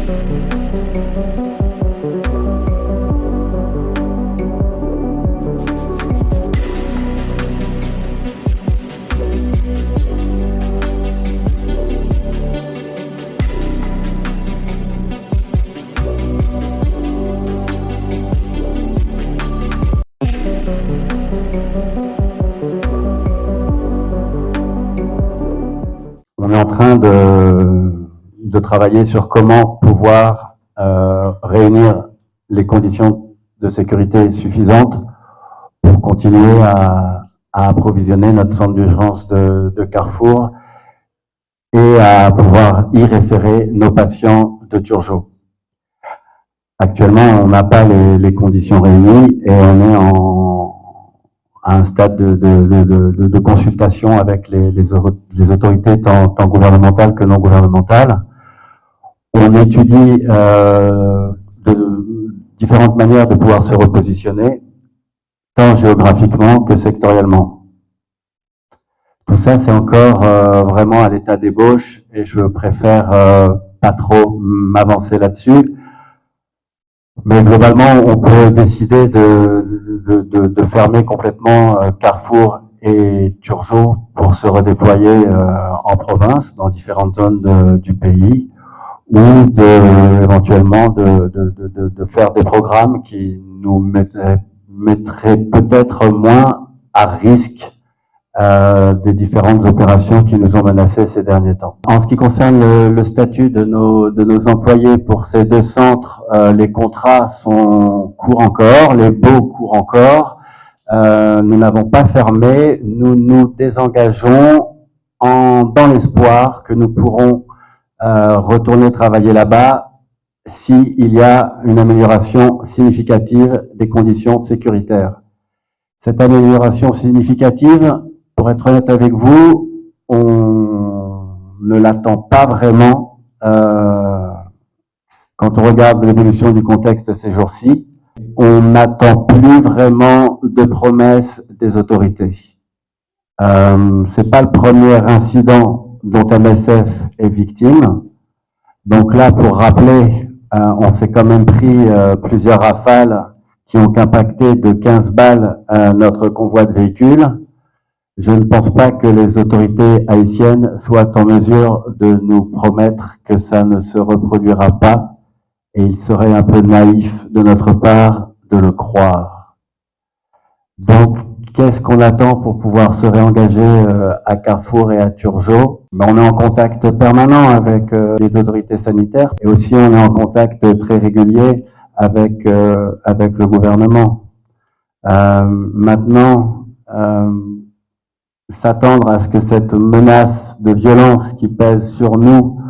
On est en train de travailler sur comment pouvoir réunir les conditions de sécurité suffisantes pour continuer à approvisionner notre centre d'urgence de Carrefour et à pouvoir y référer nos patients de Turgeot. Actuellement, on n'a pas les conditions réunies et on est à un stade de consultation avec les autorités tant gouvernementales que non gouvernementales. On étudie différentes manières de pouvoir se repositionner, tant géographiquement que sectoriellement. Tout ça, c'est encore vraiment à l'état d'ébauche et je préfère pas trop m'avancer là-dessus. Mais globalement, on peut décider de fermer complètement Carrefour et Turgeot pour se redéployer en province, dans différentes zones du pays, ou éventuellement de faire des programmes qui nous mettraient peut-être moins à risque des différentes opérations qui nous ont menacés ces derniers temps. En ce qui concerne le statut de nos employés pour ces deux centres, les contrats courent encore, les baux courent encore. Nous n'avons pas fermé, nous nous désengageons dans l'espoir que nous pourrons retourner travailler là-bas s'il y a une amélioration significative des conditions sécuritaires. Cette amélioration significative, pour être honnête avec vous, on ne l'attend pas vraiment quand on regarde l'évolution du contexte ces jours-ci. On n'attend plus vraiment de promesses des autorités. C'est pas le premier incident dont MSF est victime. Donc là, pour rappeler, on s'est quand même pris plusieurs rafales qui ont impacté de 15 balles notre convoi de véhicules. Je ne pense pas que les autorités haïtiennes soient en mesure de nous promettre que ça ne se reproduira pas, et il serait un peu naïf de notre part de le croire. Donc, qu'est-ce qu'on attend pour pouvoir se réengager à Carrefour et à Turgeot? On est en contact permanent avec les autorités sanitaires, et aussi on est en contact très régulier avec le gouvernement. Maintenant, s'attendre à ce que cette menace de violence qui pèse sur nous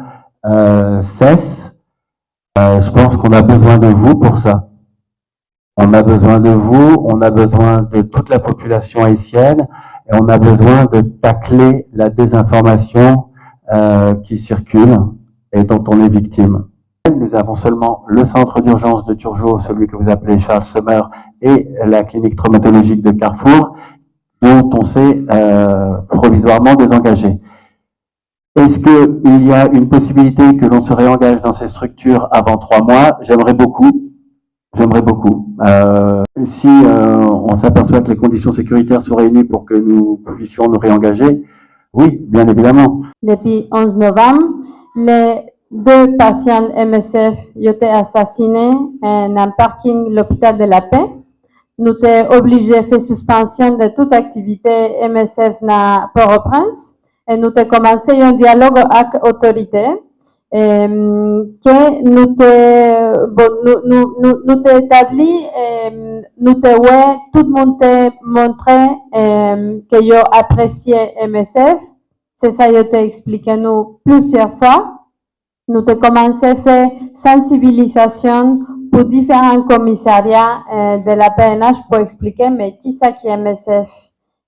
cesse, je pense qu'on a besoin de vous pour ça. On a besoin de vous, on a besoin de toute la population haïtienne, et on a besoin de tacler la désinformation qui circule et dont on est victime. Nous avons seulement le centre d'urgence de Turgeot, celui que vous appelez Charles Sommer, et la clinique traumatologique de Carrefour, dont on s'est provisoirement désengagé. Est-ce qu'il y a une possibilité que l'on se réengage dans ces structures avant 3 mois? J'aimerais beaucoup. Si on s'aperçoit que les conditions sécuritaires sont réunies pour que nous puissions nous réengager, oui, bien évidemment. Depuis 11 novembre, les 2 patients MSF ont été assassinés dans un parking de l'hôpital de la Paix. Nous sommes obligés de faire suspension de toute activité MSF dans Port-au-Prince et nous avons commencé un dialogue avec l'autorité. Que nous établi, nous tout le monde montré que yo apprécié MSF. C'est ça, yo t'ai expliqué nous plusieurs fois. Nous avons commencé à faire sensibilisation pour différents commissariats de la PNH pour expliquer mais qui ça qui MSF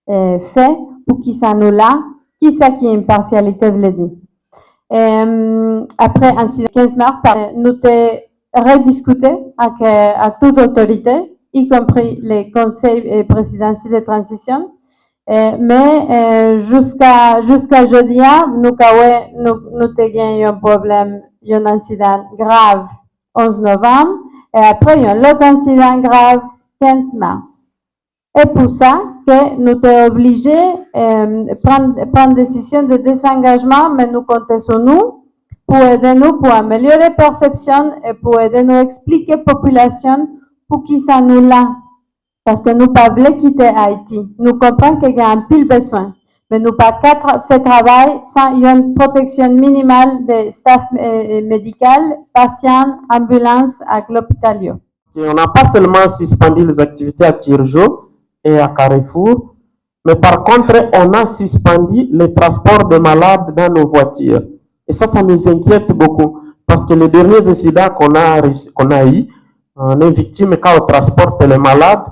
fait, pour qui ça nous l'a, qui ça qui impartialité veut dire. Après, le 15 mars, nous avons rediscuté avec toute autorité, y compris les conseils présidentiels de transition. Mais jusqu'à jeudi, nous avons un problème il y a un incident grave 11 novembre et après il y a l'autre incident grave 15 mars. Et pour ça que nous sommes obligés de prendre décision de désengagement, mais nous comptons sur nous pour aider nous, pour améliorer la perception et pour aider nous expliquer à la population pour qui ça nous l'a. Parce que nous ne pouvons pas quitter Haïti. Nous comprenons qu'il y a un pile besoin. Mais nous ne pouvons pas faire travail sans une protection minimale des staff médical, patients, ambulances à l'hôpital. On n'a pas seulement suspendu les activités à Tirjo et à Carrefour, mais par contre, on a suspendu le transport de malades dans nos voitures. Et ça nous inquiète beaucoup, parce que les derniers incidents qu'on a eu, on est victime quand on transporte les malades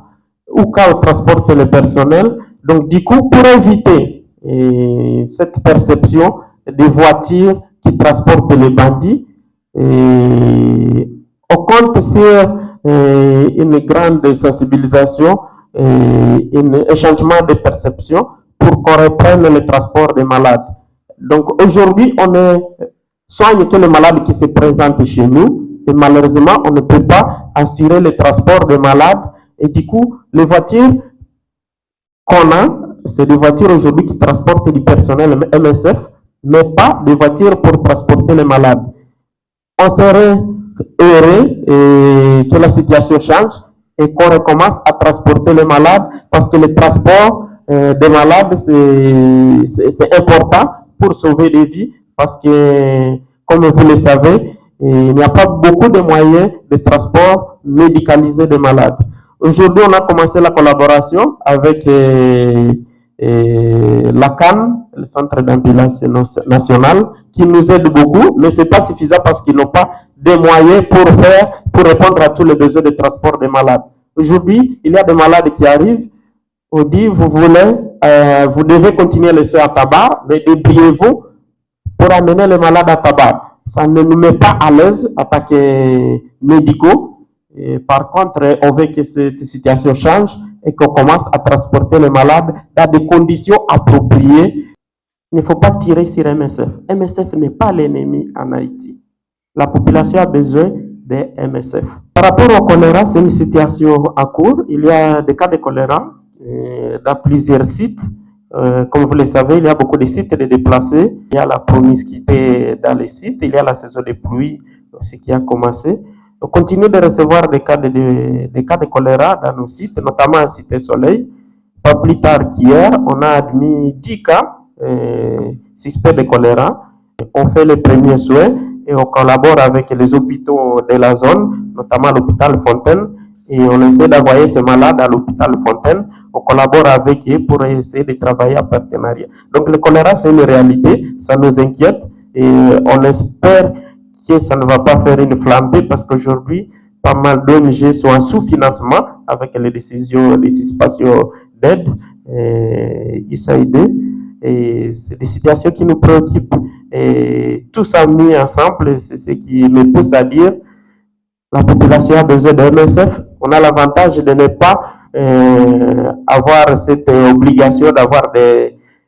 ou quand on transporte le personnel. Donc, du coup, pour éviter cette perception des voitures qui transportent les bandits, on compte sur une grande sensibilisation et un changement de perception pour qu'on reprenne le transport des malades. Donc aujourd'hui, on soigne que les malades qui se présentent chez nous et malheureusement, on ne peut pas assurer le transport des malades et du coup, les voitures qu'on a, c'est des voitures aujourd'hui qui transportent du personnel MSF, mais pas des voitures pour transporter les malades. On serait heureux que la situation change et qu'on recommence à transporter les malades parce que le transport des malades, c'est important pour sauver des vies parce que, comme vous le savez, il n'y a pas beaucoup de moyens de transport médicalisé des malades. Aujourd'hui, on a commencé la collaboration avec la CAN, le Centre d'ambulance national, qui nous aide beaucoup, mais ce n'est pas suffisant parce qu'ils n'ont pas des moyens pour répondre à tous les besoins de transport des malades. Aujourd'hui, il y a des malades qui arrivent, on dit, vous devez continuer les soins à Tabar, mais débrouillez-vous pour amener les malades à Tabar. Ça ne nous met pas à l'aise, attaquer médicaux. Et par contre, on veut que cette situation change et qu'on commence à transporter les malades dans des conditions appropriées. Il ne faut pas tirer sur MSF. MSF n'est pas l'ennemi en Haïti. La population a besoin de MSF. Par rapport au choléra, c'est une situation en cours. Il y a des cas de choléra dans plusieurs sites. Comme vous le savez, il y a beaucoup de sites de déplacés. Il y a la promiscuité dans les sites. Il y a la saison des pluies aussi qui a commencé. On continue de recevoir des cas de choléra dans nos sites, notamment à Cité Soleil. Pas plus tard qu'hier, on a admis 10 cas suspects de choléra. On fait les premiers soins et on collabore avec les hôpitaux de la zone, notamment l'hôpital Fontaine, et on essaie d'envoyer ces malades à l'hôpital Fontaine. On collabore avec eux pour essayer de travailler en partenariat. Donc le choléra, c'est une réalité, ça nous inquiète et on espère que ça ne va pas faire une flambée parce qu'aujourd'hui, pas mal d'ONG sont en sous-financement avec les décisions des situations d'aide, USAID, et c'est des situations qui nous préoccupent. Et tout ça mis ensemble, c'est ce qui me pousse à dire la population a besoin de MSF. On a l'avantage de ne pas avoir cette obligation d'avoir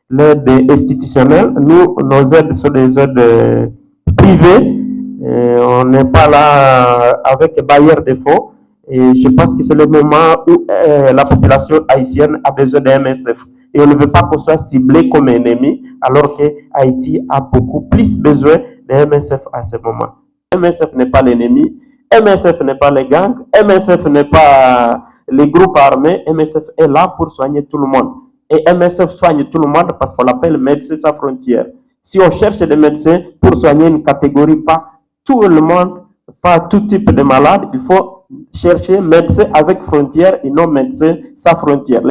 l'aide institutionnelle. Nous, nos aides sont des aides privées. On n'est pas là avec bailleur de fonds. Et je pense que c'est le moment où la population haïtienne a besoin de MSF. Et on ne veut pas qu'on soit ciblé comme ennemi, alors que Haïti a beaucoup plus besoin de MSF à ce moment. MSF n'est pas l'ennemi, MSF n'est pas les gangs, MSF n'est pas les groupes armés, MSF est là pour soigner tout le monde. Et MSF soigne tout le monde parce qu'on l'appelle Médecins sans frontières. Si on cherche des médecins pour soigner une catégorie, pas tout le monde, pas tout type de malade, il faut chercher médecins avec frontières et non médecins sans frontières.